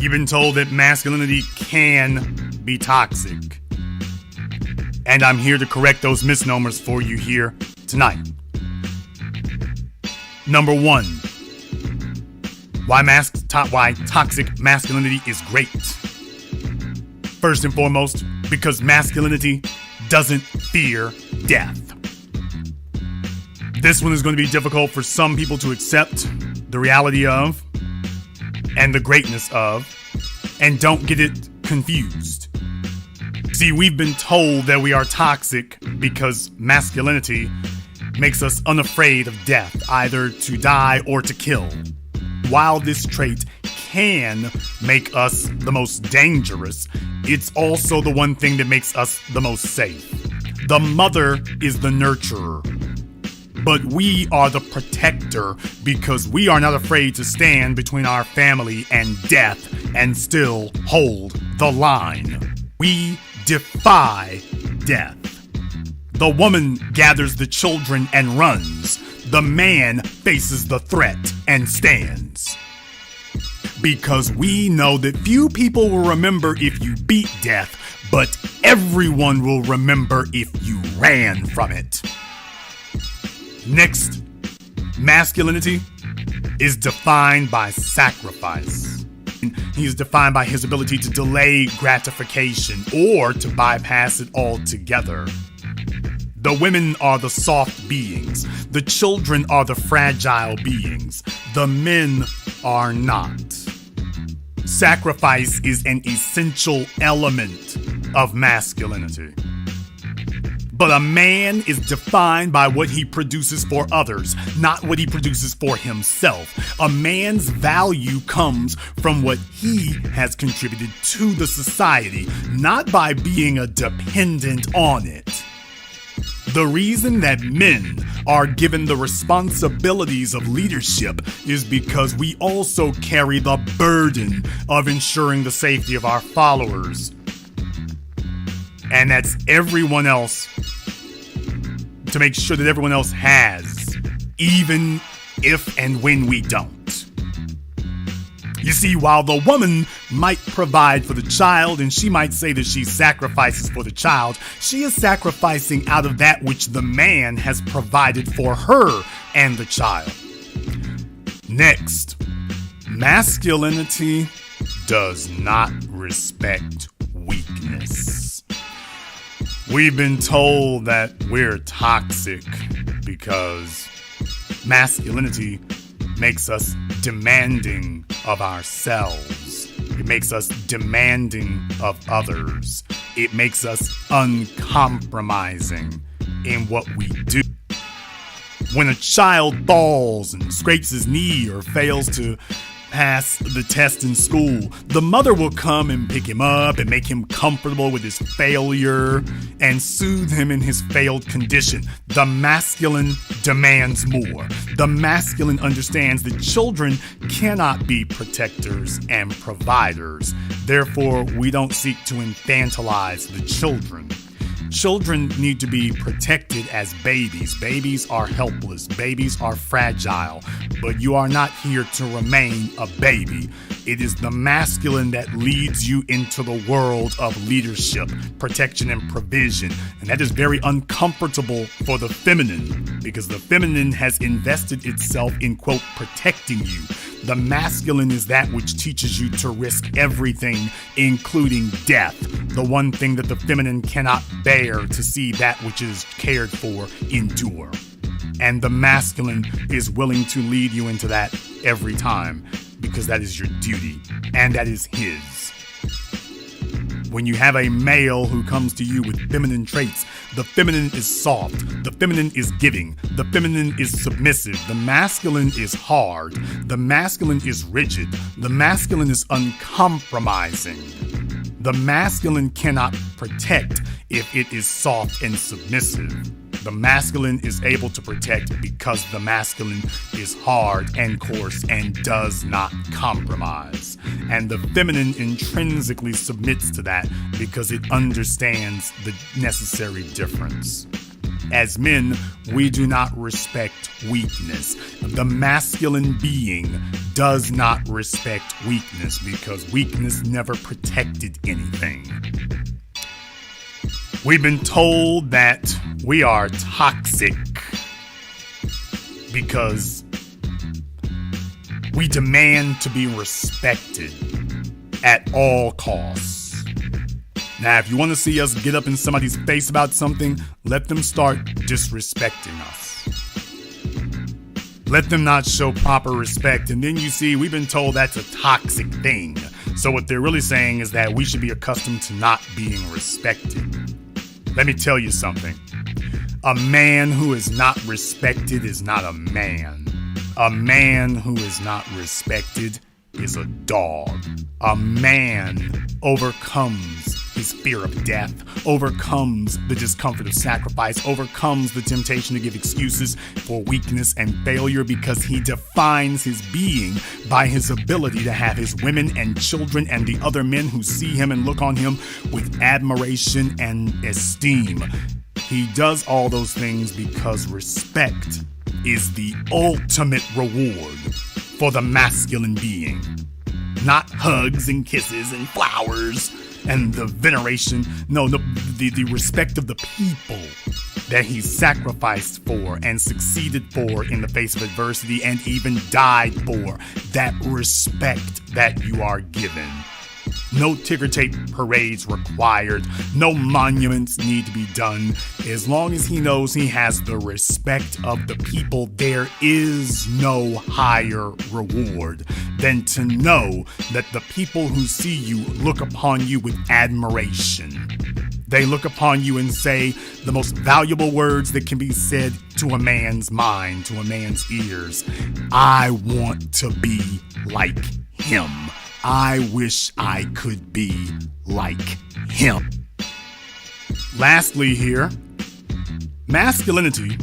You've been told that masculinity can be toxic. And I'm here to correct those misnomers for you here tonight. Number one, why toxic masculinity is great. First and foremost, because masculinity doesn't fear death. This one is going to be difficult for some people to accept the reality of and the greatness of, and don't get it confused. See, we've been told that we are toxic because masculinity makes us unafraid of death, either to die or to kill. While this trait can make us the most dangerous, it's also the one thing that makes us the most safe. The mother is the nurturer, but we are the protector because we are not afraid to stand between our family and death and still hold the line. We defy death. The woman gathers the children and runs. The man faces the threat and stands. Because we know that few people will remember if you beat death, but everyone will remember if you ran from it. Next, masculinity is defined by sacrifice. He is defined by his ability to delay gratification or to bypass it altogether. The women are the soft beings. The children are the fragile beings. The men are not. Sacrifice is an essential element of masculinity. But a man is defined by what he produces for others, not what he produces for himself. A man's value comes from what he has contributed to the society, not by being a dependent on it. The reason that men are given the responsibilities of leadership is because we also carry the burden of ensuring the safety of our followers. And that's everyone else, to make sure that everyone else has, even if and when we don't. You see, while the woman might provide for the child and she might say that she sacrifices for the child, she is sacrificing out of that which the man has provided for her and the child. Next, masculinity does not respect weakness. We've been told that we're toxic because masculinity makes us demanding of ourselves. It makes us demanding of others. It makes us uncompromising in what we do. When a child falls and scrapes his knee or fails to pass the test in school, the mother will come and pick him up and make him comfortable with his failure and soothe him in his failed condition. The masculine demands more. The masculine understands that children cannot be protectors and providers. Therefore, we don't seek to infantilize the children. Children need to be protected as babies. Babies are helpless. Babies are fragile. But you are not here to remain a baby. It is the masculine that leads you into the world of leadership, protection, and provision. And that is very uncomfortable for the feminine, because the feminine has invested itself in, quote, protecting you. The masculine is that which teaches you to risk everything, including death. The one thing that the feminine cannot bear to see that which is cared for endure. And the masculine is willing to lead you into that every time, because that is your duty, and that is his. When you have a male who comes to you with feminine traits, the feminine is soft, the feminine is giving, the feminine is submissive, the masculine is hard, the masculine is rigid, the masculine is uncompromising. The masculine cannot protect if it is soft and submissive. The masculine is able to protect because the masculine is hard and coarse and does not compromise. And the feminine intrinsically submits to that because it understands the necessary difference. As men, we do not respect weakness. The masculine being does not respect weakness because weakness never protected anything. We've been told that we are toxic because we demand to be respected at all costs. Now, if you want to see us get up in somebody's face about something, let them start disrespecting us. Let them not show proper respect, and then you see we've been told that's a toxic thing. So what they're really saying is that we should be accustomed to not being respected. Let me tell you something. A man who is not respected is not a man. A man who is not respected is a dog. A man overcomes his fear of death, overcomes the discomfort of sacrifice, overcomes the temptation to give excuses for weakness and failure because he defines his being by his ability to have his women and children and the other men who see him and look on him with admiration and esteem. He does all those things because respect is the ultimate reward for the masculine being. Not hugs and kisses and flowers and the veneration. No, the respect of the people that he sacrificed for and succeeded for in the face of adversity and even died for. That respect that you are given. No ticker tape parades required. No monuments need to be done. As long as he knows he has the respect of the people, there is no higher reward than to know that the people who see you look upon you with admiration. They look upon you and say the most valuable words that can be said to a man's mind, to a man's ears. I want to be like him. I wish I could be like him. Lastly here, masculinity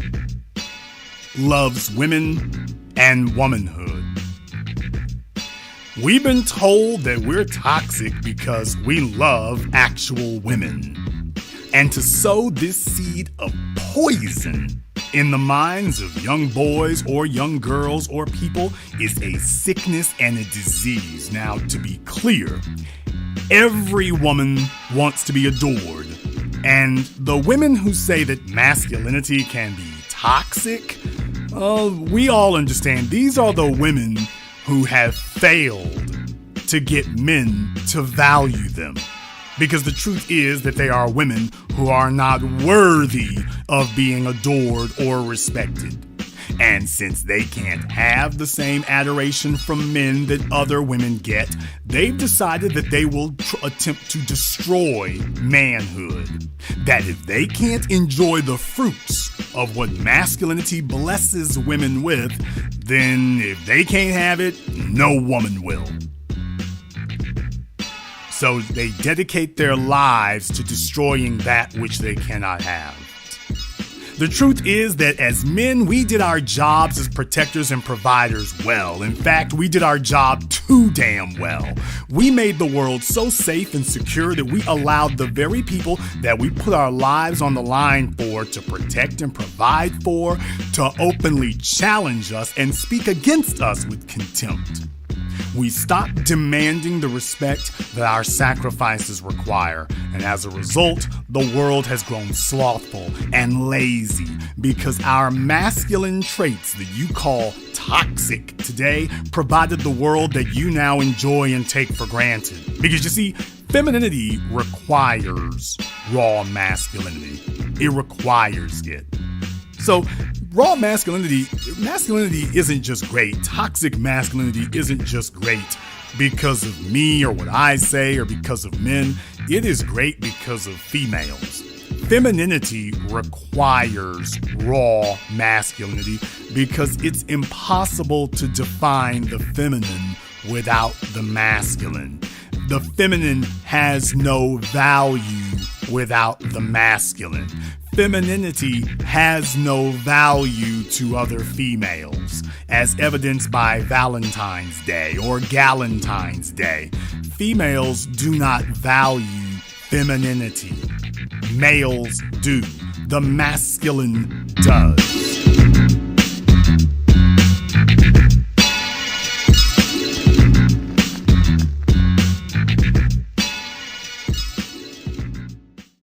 loves women and womanhood. We've been told that we're toxic because we love actual women. And to sow this seed of poison in the minds of young boys or young girls or people is a sickness and a disease. Now, to be clear, every woman wants to be adored. And the women who say that masculinity can be toxic, we all understand these are the women who have failed to get men to value them. Because the truth is that they are women who are not worthy of being adored or respected. And since they can't have the same adoration from men that other women get, they've decided that they will attempt to destroy manhood. That if they can't enjoy the fruits of what masculinity blesses women with, then if they can't have it, no woman will. So they dedicate their lives to destroying that which they cannot have. The truth is that as men, we did our jobs as protectors and providers well. In fact, we did our job too damn well. We made the world so safe and secure that we allowed the very people that we put our lives on the line for to protect and provide for to openly challenge us and speak against us with contempt. We stopped demanding the respect that our sacrifices require, and as a result, the world has grown slothful and lazy because our masculine traits that you call toxic today provided the world that you now enjoy and take for granted. Because you see, femininity requires raw masculinity. It requires it. So, raw masculinity isn't just great. Toxic masculinity isn't just great because of me or what I say or because of men. It is great because of females. Femininity requires raw masculinity because it's impossible to define the feminine without the masculine. The feminine has no value without the masculine. Femininity has no value to other females, as evidenced by Valentine's Day or Galentine's Day. Females do not value femininity. Males do. the masculine does.